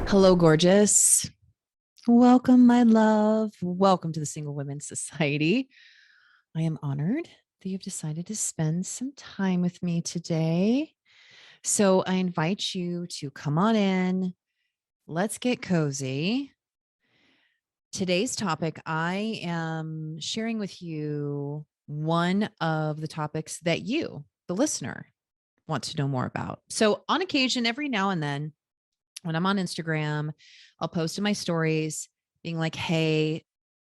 Hello, gorgeous. Welcome, my love. Welcome to the Single Women's Society. I am honored that you've decided to spend some time with me today. So I invite you to come on in. Let's get cozy. Today's topic, I am sharing with you one of the topics that you, the listener, want to know more about. So on occasion, every now and then, when I'm on Instagram, I'll post in my stories being like, hey,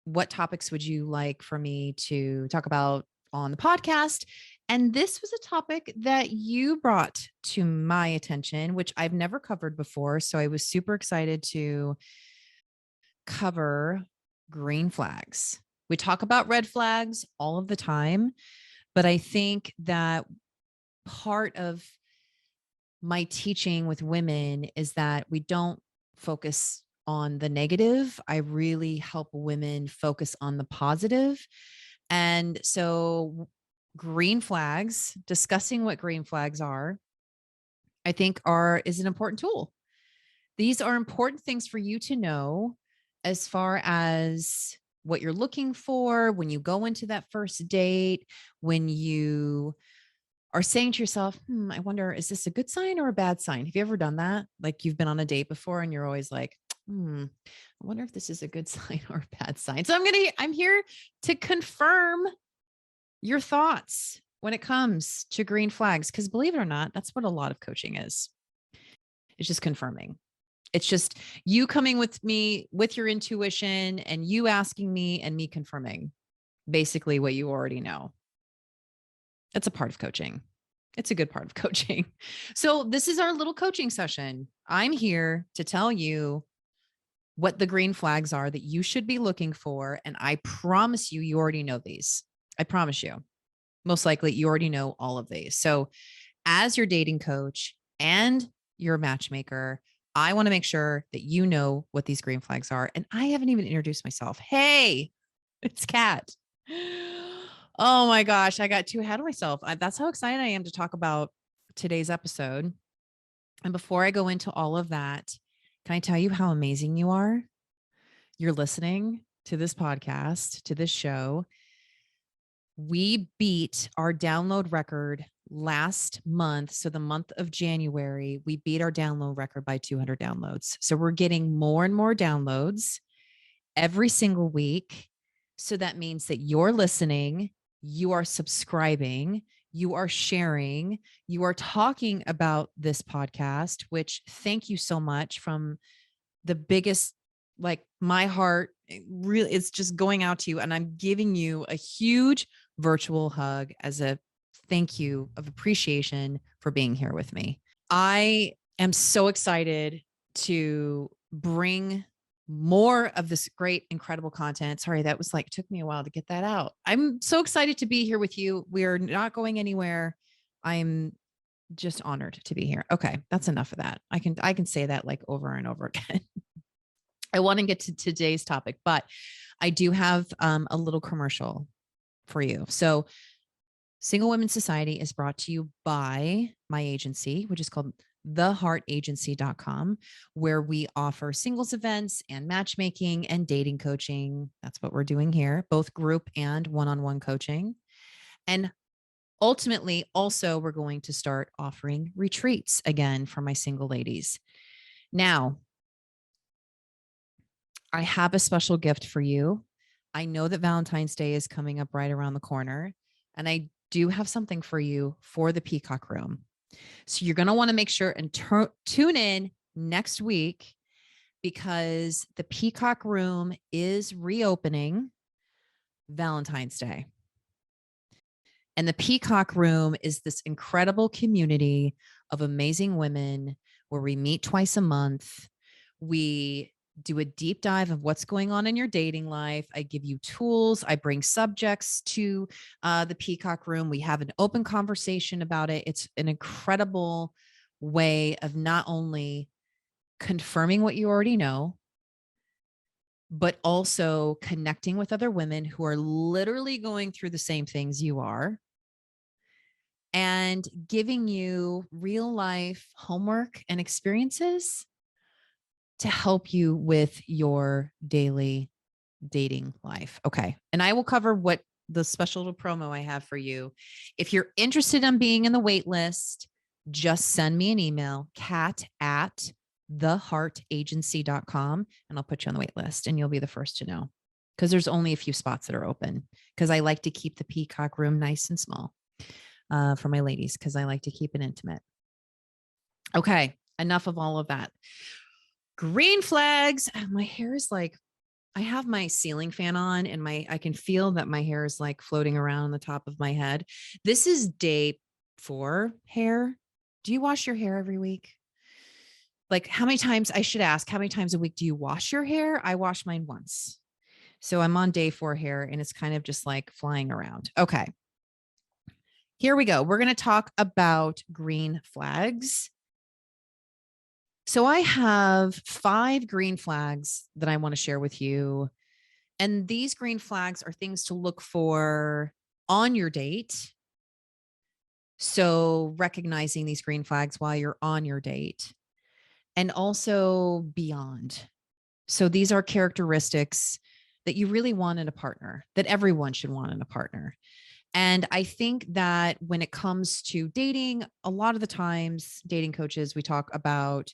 what topics would you like for me to talk about on the podcast? And this was a topic that you brought to my attention, which I've never covered before. So I was super excited to cover green flags. We talk about red flags all of the time, but I think that part of my teaching with women is that we don't focus on the negative. I really help women focus on the positive. And so, green flags, discussing what green flags are, I think is an important tool. These are important things for you to know as far as what you're looking for when you go into that first date, when you are saying to yourself, I wonder, is this a good sign or a bad sign? Have you ever done that? Like you've been on a date before and you're always like, I wonder if this is a good sign or a bad sign. So I'm here to confirm your thoughts when it comes to green flags. Cause believe it or not, that's what a lot of coaching is. It's just confirming. It's just you coming with me with your intuition and you asking me and me confirming basically what you already know. That's a part of coaching. It's a good part of coaching. So this is our little coaching session. I'm here to tell you what the green flags are that you should be looking for. And I promise you, you already know these. I promise you. Most likely, you already know all of these. So as your dating coach and your matchmaker, I want to make sure that you know what these green flags are. And I haven't even introduced myself. Hey, it's Kat. Oh my gosh, I got too ahead of myself. That's how excited I am to talk about today's episode. And before I go into all of that, can I tell you how amazing you are? You're listening to this podcast, to this show. We beat our download record last month. So the month of January, we beat our download record by 200 downloads. So we're getting more and more downloads every single week. So that means that you're listening, you are subscribing, you are sharing, you are talking about this podcast, which thank you so much from the biggest, like my heart really is just going out to you. And I'm giving you a huge virtual hug as a thank you of appreciation for being here with me. I am so excited to bring more of this great, incredible content. Sorry, that was like, took me a while to get that out. I'm so excited to be here with you. We are not going anywhere. I'm just honored to be here. Okay, that's enough of that. I can say that like over and over again. I want to get to today's topic, but I do have a little commercial for you. So Single Women's Society is brought to you by my agency, which is called theheartagency.com, where we offer singles events and matchmaking and dating coaching. That's what we're doing here, both group and one-on-one coaching. And ultimately, also, we're going to start offering retreats again for my single ladies. Now, I have a special gift for you. I know that Valentine's Day is coming up right around the corner, and I do have something for you for the Peacock Room. So you're going to want to make sure and tune in next week because the Peacock Room is reopening Valentine's Day. And the Peacock Room is this incredible community of amazing women where we meet twice a month. We do a deep dive of what's going on in your dating life. I give you tools. I bring subjects to the Peacock Room. We have an open conversation about it. It's an incredible way of not only confirming what you already know, but also connecting with other women who are literally going through the same things you are and giving you real life homework and experiences to help you with your daily dating life. Okay. And I will cover what the special promo I have for you. If you're interested in being in the wait list, just send me an email, kat@theheartagency.com, and I'll put you on the wait list and you'll be the first to know because there's only a few spots that are open because I like to keep the peacock room nice and small for my ladies because I like to keep it intimate. Okay. Enough of all of that. Green flags. My hair is like, I have my ceiling fan on and I can feel that my hair is like floating around the top of my head. This is day 4 hair. Do you wash your hair every week? Like how many times, I should ask, how many times a week do you wash your hair? I wash mine once. So I'm on day 4 hair and it's kind of just like flying around. Okay. Here we go. We're going to talk about green flags. So I have 5 green flags that I want to share with you. And these green flags are things to look for on your date. So recognizing these green flags while you're on your date and also beyond. So these are characteristics that you really want in a partner, that everyone should want in a partner. And I think that when it comes to dating, a lot of the times, dating coaches, we talk about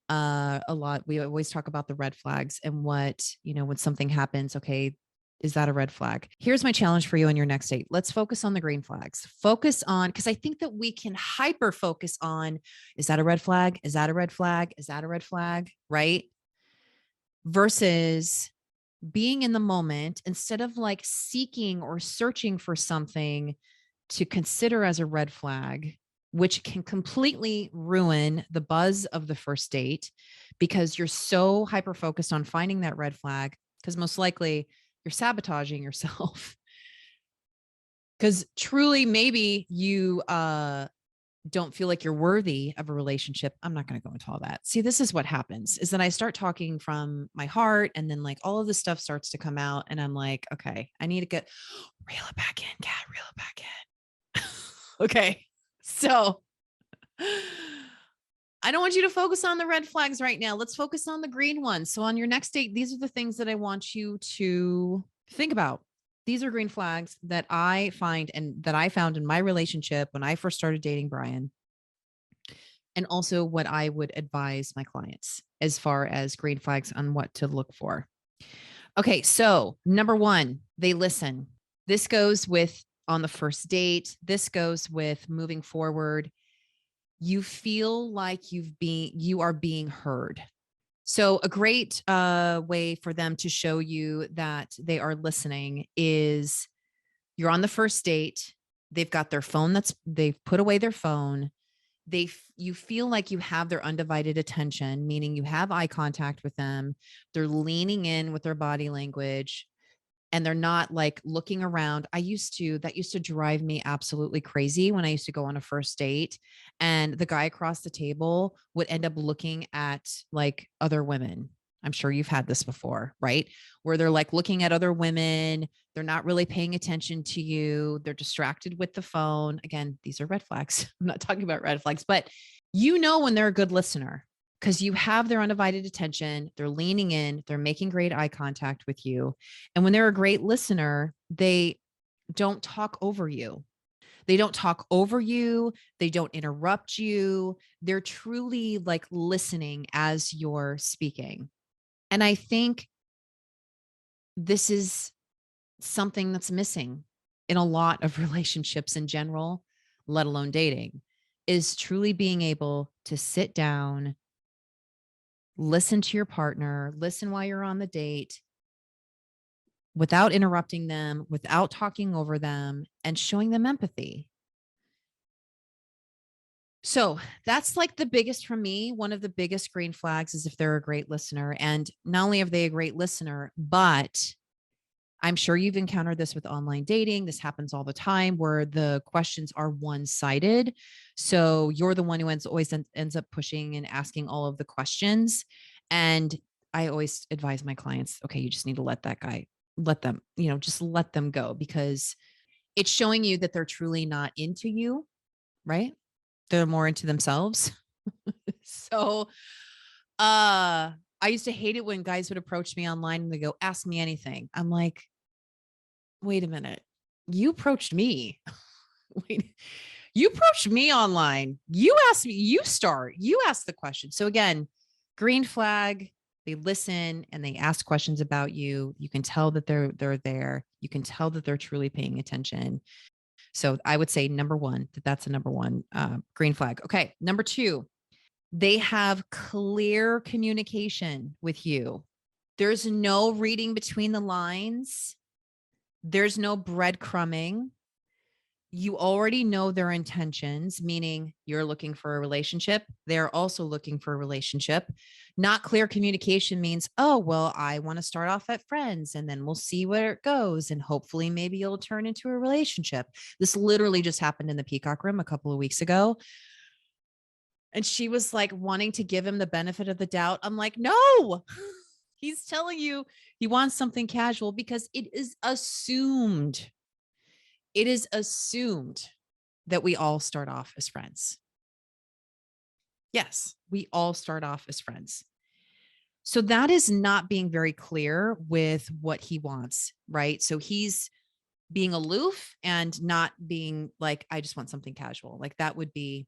a lot. We always talk about the red flags and what, when something happens, okay, is that a red flag? Here's my challenge for you on your next date. Let's focus on the green flags. Focus on, because I think that we can hyper focus on, is that a red flag? Is that a red flag? Is that a red flag? Right? Versus being in the moment instead of like seeking or searching for something to consider as a red flag, which can completely ruin the buzz of the first date because you're so hyper focused on finding that red flag, because most likely you're sabotaging yourself. Because truly, maybe you don't feel like you're worthy of a relationship. I'm not going to go into all that. See, this is what happens is that I start talking from my heart and then like all of this stuff starts to come out and I'm like, okay, I need to reel it back in, Kat, reel it back in. Okay. So I don't want you to focus on the red flags right now. Let's focus on the green ones. So on your next date, these are the things that I want you to think about. These are green flags that I find and that I found in my relationship when I first started dating Brian. And also what I would advise my clients as far as green flags on what to look for. Okay. So number 1, they listen. This goes with on the first date. This goes with moving forward. You feel like you are being heard. So a great way for them to show you that they are listening is you're on the first date. They've got their phone they've put away their phone. You feel like you have their undivided attention, meaning you have eye contact with them. They're leaning in with their body language and they're not like looking around. That used to drive me absolutely crazy when I used to go on a first date and the guy across the table would end up looking at like other women. I'm sure you've had this before, right? Where they're like looking at other women. They're not really paying attention to you. They're distracted with the phone. Again, these are red flags. I'm not talking about red flags, but when they're a good listener because you have their undivided attention. They're leaning in, they're making great eye contact with you. And when they're a great listener, they don't talk over you. They don't talk over you. They don't interrupt you. They're truly like listening as you're speaking. And I think this is something that's missing in a lot of relationships in general, let alone dating, is truly being able to sit down, listen to your partner, listen while you're on the date without interrupting them, without talking over them, and showing them empathy. So that's like the biggest for me. One of the biggest green flags is if they're a great listener. And not only are they a great listener, but I'm sure you've encountered this with online dating. This happens all the time where the questions are one-sided. So you're the one who always ends up pushing and asking all of the questions. And I always advise my clients, okay, you just need to let them, just let them go because it's showing you that they're truly not into you, right? They're more into themselves. So, I used to hate it when guys would approach me online and they go, ask me anything. I'm like, wait a minute. You approached me. Wait, you approached me online. You asked me, you asked the question. So again, green flag, they listen and they ask questions about you. You can tell that they're there. You can tell that they're truly paying attention. So I would say number one, that's a number one green flag. Okay. Number two, they have clear communication with you. There's no reading between the lines. There's no breadcrumbing. You already know their intentions, meaning you're looking for a relationship. They're also looking for a relationship. Not clear communication means, oh, well, I want to start off at friends and then we'll see where it goes. And hopefully maybe it'll turn into a relationship. This literally just happened in the Peacock Room a couple of weeks ago. And she was like wanting to give him the benefit of the doubt. I'm like, no, he's telling you he wants something casual because it is assumed. It is assumed that we all start off as friends. Yes, we all start off as friends. So that is not being very clear with what he wants, right? So he's being aloof and not being like, I just want something casual. Like that would be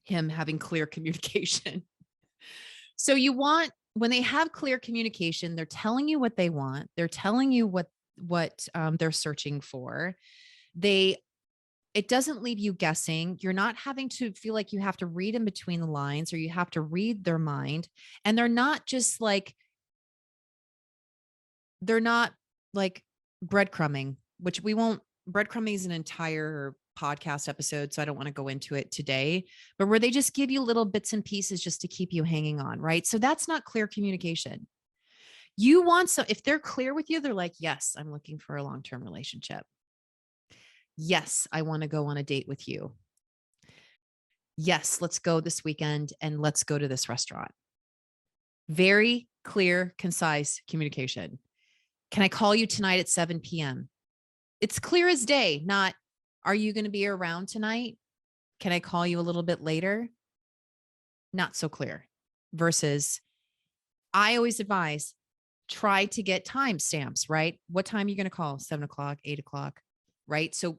him having clear communication. So you want, when they have clear communication, they're telling you what they want. They're telling you what they're searching for. It doesn't leave you guessing. You're not having to feel like you have to read in between the lines or you have to read their mind. And they're not like breadcrumbing, which we won't, breadcrumbing is an entire podcast episode. So I don't want to go into it today, but where they just give you little bits and pieces just to keep you hanging on, right? So that's not clear communication. You want, so if they're clear with you, they're like, yes, I'm looking for a long-term relationship. Yes, I want to go on a date with you. Yes, let's go this weekend and let's go to this restaurant. Very clear, concise communication. Can I call you tonight at 7 p.m.? It's clear as day, not, are you going to be around tonight? Can I call you a little bit later? Not so clear. Versus, I always advise, try to get timestamps, right? What time are you going to call? 7 o'clock, 8 o'clock, right? So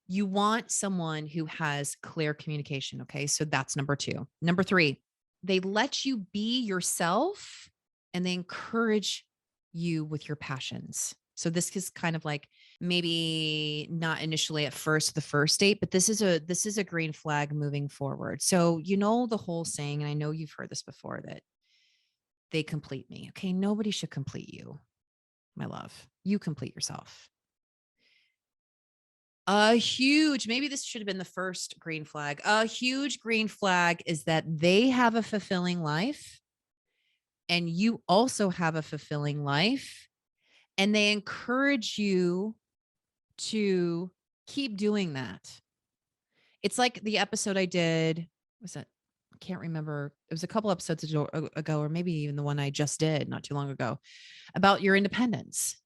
you want someone who has clear communication. Okay. So that's number two. Number three, they let you be yourself and they encourage you with your passions. So this is kind of like maybe not initially at first the first date, but this is a green flag moving forward. So you know the whole saying, and I know you've heard this before, that they complete me. Okay, nobody should complete you, my love. You complete yourself. Maybe this should have been the first green flag. A huge green flag is that they have a fulfilling life and you also have a fulfilling life, and they encourage you to keep doing that. It's like the episode I did, was it? I can't remember. It was a couple episodes ago, or maybe even the one I just did not too long ago, about your independence.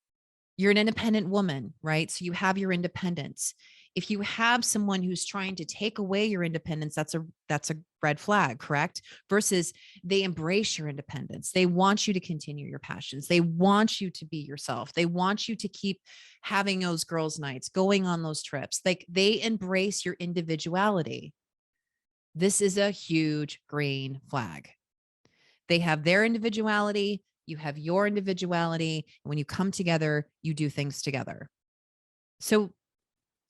You're an independent woman, right? So you have your independence. If you have someone who's trying to take away your independence, that's a red flag, correct? Versus they embrace your independence. They want you to continue your passions. They want you to be yourself. They want you to keep having those girls' nights, going on those trips. Like they embrace your individuality. This is a huge green flag. They have their individuality, you have your individuality. And when you come together, you do things together. So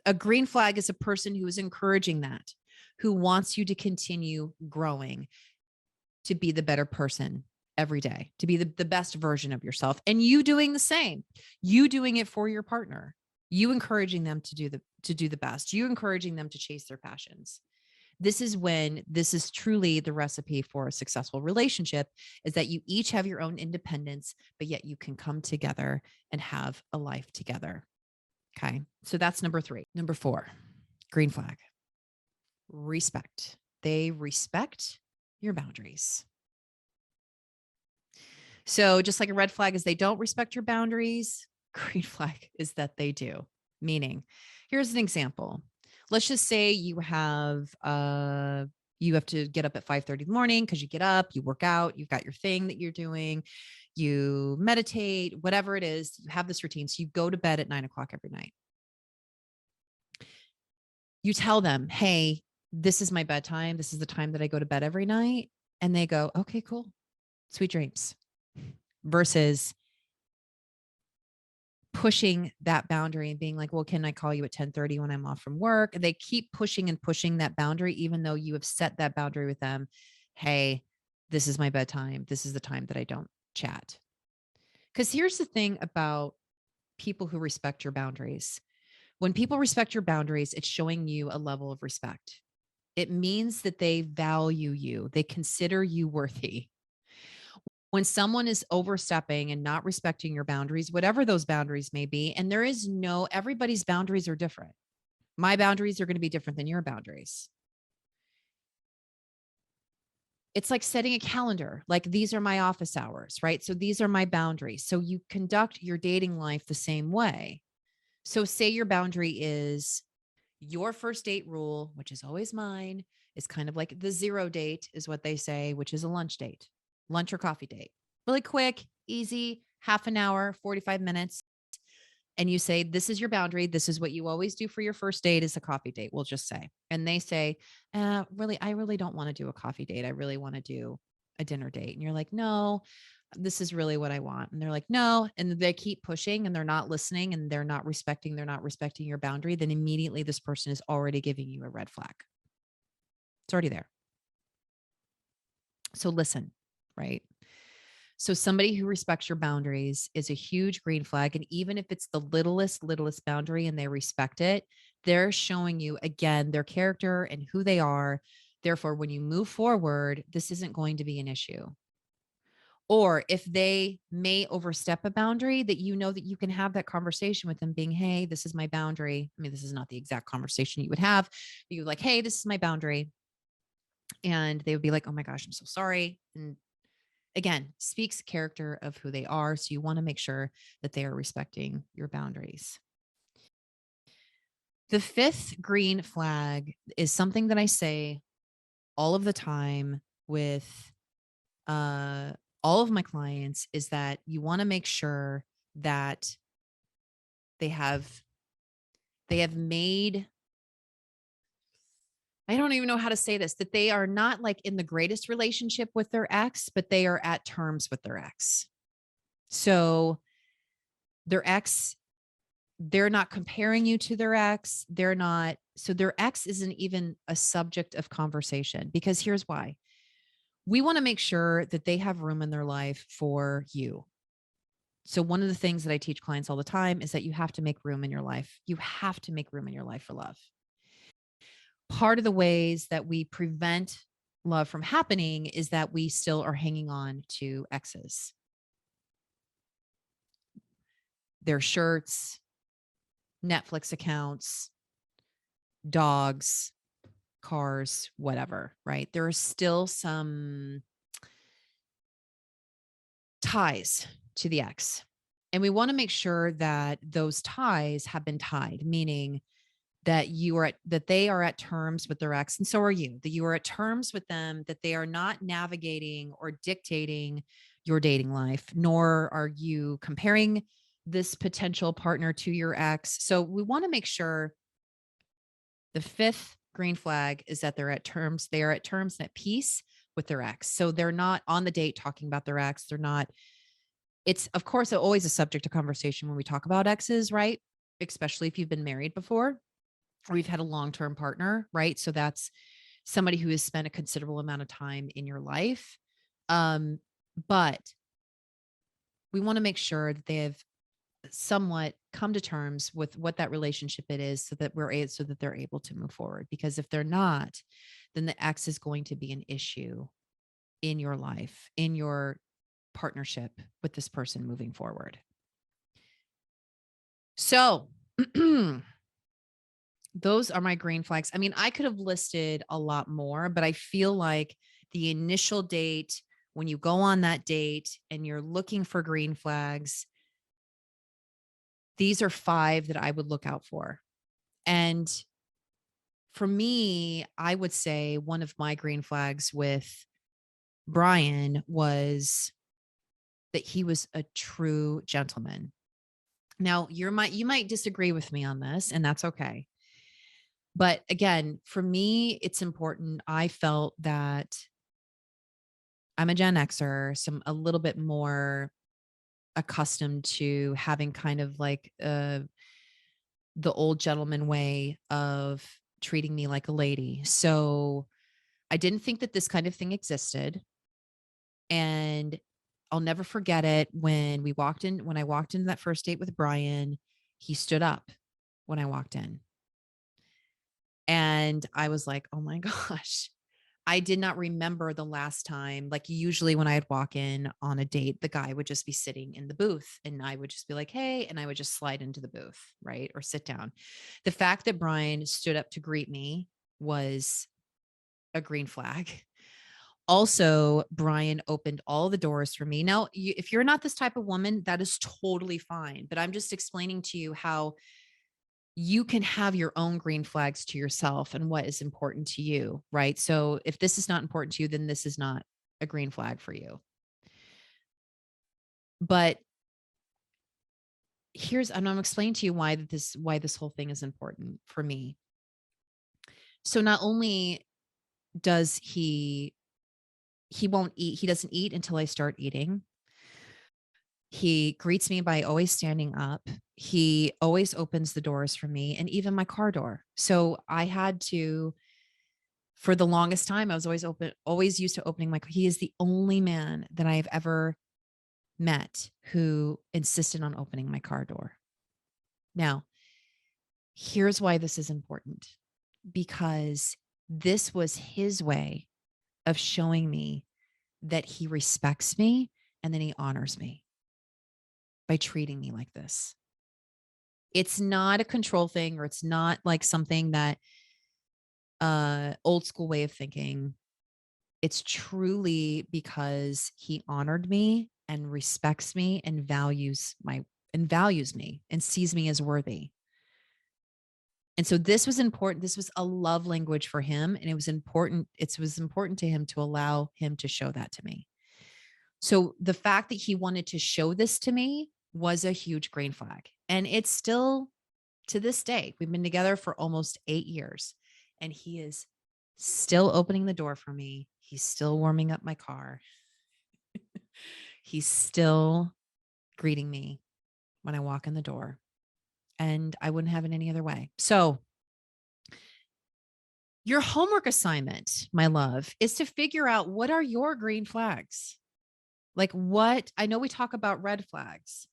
a green flag is a person who is encouraging that, who wants you to continue growing, to be the better person every day, to be the best version of yourself. And you doing the same, you doing it for your partner, you encouraging them to do the best, you encouraging them to chase their passions. This is truly the recipe for a successful relationship, is that you each have your own independence, but yet you can come together and have a life together. Okay. So that's number three. Number four, green flag, respect. They respect your boundaries. So just like a red flag is they don't respect your boundaries, green flag is that they do. Meaning, here's an example. Let's just say you have You have to get up at 5:30 in the morning because you get up, you work out, you've got your thing that you're doing, you meditate, whatever it is, you have this routine. So you go to bed at 9 o'clock every night. You tell them, hey, this is my bedtime. This is the time that I go to bed every night. And they go, okay, cool. Sweet dreams. Versus pushing that boundary and being like, well, can I call you at 10:30 when I'm off from work? They keep pushing and pushing that boundary, even though you have set that boundary with them. Hey, this is my bedtime. This is the time that I don't chat. Because here's the thing about people who respect your boundaries. When people respect your boundaries, it's showing you a level of respect. It means that they value you, they consider you worthy. When someone is overstepping and not respecting your boundaries, whatever those boundaries may be, and everybody's boundaries are different. My boundaries are going to be different than your boundaries. It's like setting a calendar, like these are my office hours, right? So these are my boundaries. So you conduct your dating life the same way. So say your boundary is your first date rule, which is always mine, is kind of like the 0 date, is what they say, which is a lunch date, lunch or coffee date. Really quick, easy, half an hour, 45 minutes. And you say, this is your boundary. This is what you always do for your first date is a coffee date, we'll just say. And they say, I really don't want to do a coffee date. I really want to do a dinner date. And you're like, no, this is really what I want. And they're like, no. And they keep pushing and they're not listening and they're not respecting your boundary. Then immediately this person is already giving you a red flag. It's already there. So listen, right? So somebody who respects your boundaries is a huge green flag. And even if it's the littlest boundary and they respect it, they're showing you again their character and who they are. Therefore, when you move forward, this isn't going to be an issue. Or if they may overstep a boundary, that you know that you can have that conversation with them being, hey, this is my boundary. I mean, this is not the exact conversation you would have. But you're like, hey, this is my boundary. And they would be like, oh my gosh, I'm so sorry. And again, speaks character of who they are. So you want to make sure that they are respecting your boundaries. The fifth green flag is something that I say all of the time with all of my clients is that you want to make sure that they have made, I don't even know how to say this, that they are not like in the greatest relationship with their ex, but they are at terms with their ex. So their ex, they're not comparing you to their ex. They're not, so their ex isn't even a subject of conversation because here's why. We want to make sure that they have room in their life for you. So one of the things that I teach clients all the time is that you have to make room in your life. You have to make room in your life for love. Part of the ways that we prevent love from happening is that we still are hanging on to exes, their shirts, Netflix accounts, dogs, cars, whatever, right? There are still some ties to the ex. And we want to make sure that those ties have been tied, meaning that that they are at terms with their ex, and so are you, that you are at terms with them, that they are not navigating or dictating your dating life, nor are you comparing this potential partner to your ex. So we want to make sure the fifth green flag is that they're at terms, they are at terms and at peace with their ex. So they're not on the date talking about their ex. They're not, it's of course always a subject of conversation when we talk about exes, right? Especially if you've been married before or you've had a long-term partner, right? So that's somebody who has spent a considerable amount of time in your life. But we want to make sure that they have somewhat come to terms with what that relationship it is so that so that they're able to move forward. Because if they're not, then the ex is going to be an issue in your life, in your partnership with this person moving forward. So those are my green flags. I mean, I could have listed a lot more, but I feel like the initial date, when you go on that date and you're looking for green flags, these are 5 that I would look out for. And for me, I would say one of my green flags with Brian was that he was a true gentleman. Now, you might disagree with me on this, and that's okay. But again, for me, it's important. I felt that I'm a Gen Xer, so a little bit more accustomed to having kind of like the old gentleman way of treating me like a lady. So I didn't think that this kind of thing existed. And I'll never forget it when I walked into that first date with Brian, he stood up when I walked in. And I was like, oh my gosh, I did not remember the last time. Like, usually when I'd walk in on a date, the guy would just be sitting in the booth and I would just be like, hey, and I would just slide into the booth, right? Or sit down. The fact that Brian stood up to greet me was a green flag. Also, Brian opened all the doors for me. Now, if you're not this type of woman, that is totally fine. But I'm just explaining to you how you can have your own green flags to yourself and what is important to you, right? So if this is not important to you, then this is not a green flag for you. But I'm explaining to you why this whole thing is important for me. So not only does he won't eat, he doesn't eat until I start eating. He greets me by always standing up. He always opens the doors for me and even my car door. So I had to, for the longest time, I was always used to opening my car. He is the only man that I have ever met who insisted on opening my car door. Now, here's why this is important, because this was his way of showing me that he respects me and then he honors me by treating me like this. It's not a control thing, or it's not like something that old school way of thinking. It's truly because he honored me and respects me and values me and sees me as worthy. And so this was important. This was a love language for him. And it was important to him to allow him to show that to me. So the fact that he wanted to show this to me was a huge green flag. And it's still, to this day, we've been together for almost 8 years, and he is still opening the door for me. He's still warming up my car. He's still greeting me when I walk in the door. And I wouldn't have it any other way. So your homework assignment, my love, is to figure out, what are your green flags? Like, what, I know we talk about red flags,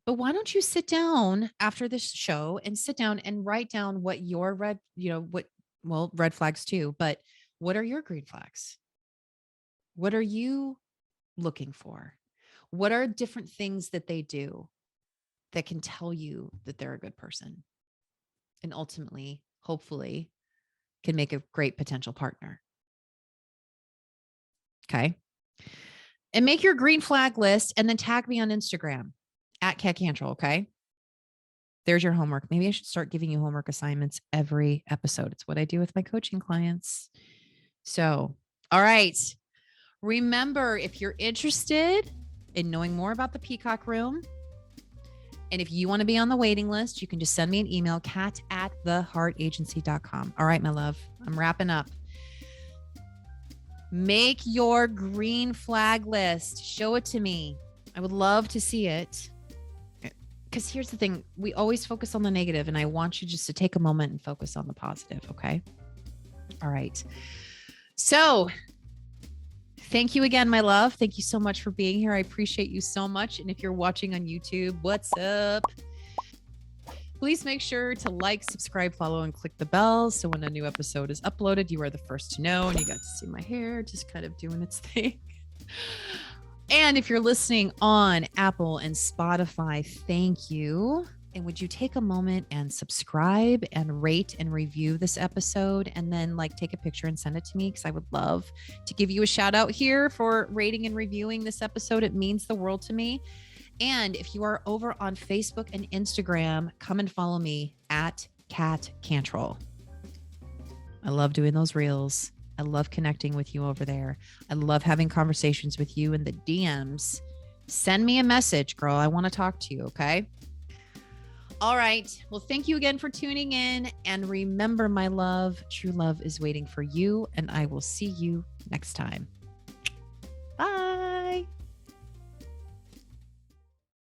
but why don't you sit down after this show and sit down and write down what your red flags too, but what are your green flags? What are you looking for? What are different things that they do that can tell you that they're a good person and ultimately, hopefully, can make a great potential partner? Okay. And make your green flag list and then tag me on Instagram at Cantrill. Okay. There's your homework. Maybe I should start giving you homework assignments every episode. It's what I do with my coaching clients. So, all right. Remember, if you're interested in knowing more about the Peacock Room, and if you want to be on the waiting list, you can just send me an email, kat@theheartagency.com. All right, my love, I'm wrapping up. Make your green flag list. Show it to me. I would love to see it. Because here's the thing, we always focus on the negative, and I want you just to take a moment and focus on the positive. Okay. All right. So thank you again, my love. Thank you so much for being here. I appreciate you so much. And if you're watching on YouTube, what's up? Please make sure to like, subscribe, follow, and click the bell. So when a new episode is uploaded, you are the first to know. And you got to see my hair just kind of doing its thing. And if you're listening on Apple and Spotify, thank you. And would you take a moment and subscribe and rate and review this episode, and then take a picture and send it to me, because I would love to give you a shout out here for rating and reviewing this episode. It means the world to me. And if you are over on Facebook and Instagram, come and follow me at Kat Cantrill. I love doing those reels. I love connecting with you over there. I love having conversations with you in the DMs. Send me a message, girl. I want to talk to you. Okay. All right. Well, thank you again for tuning in. And remember, my love, true love is waiting for you. And I will see you next time. Bye.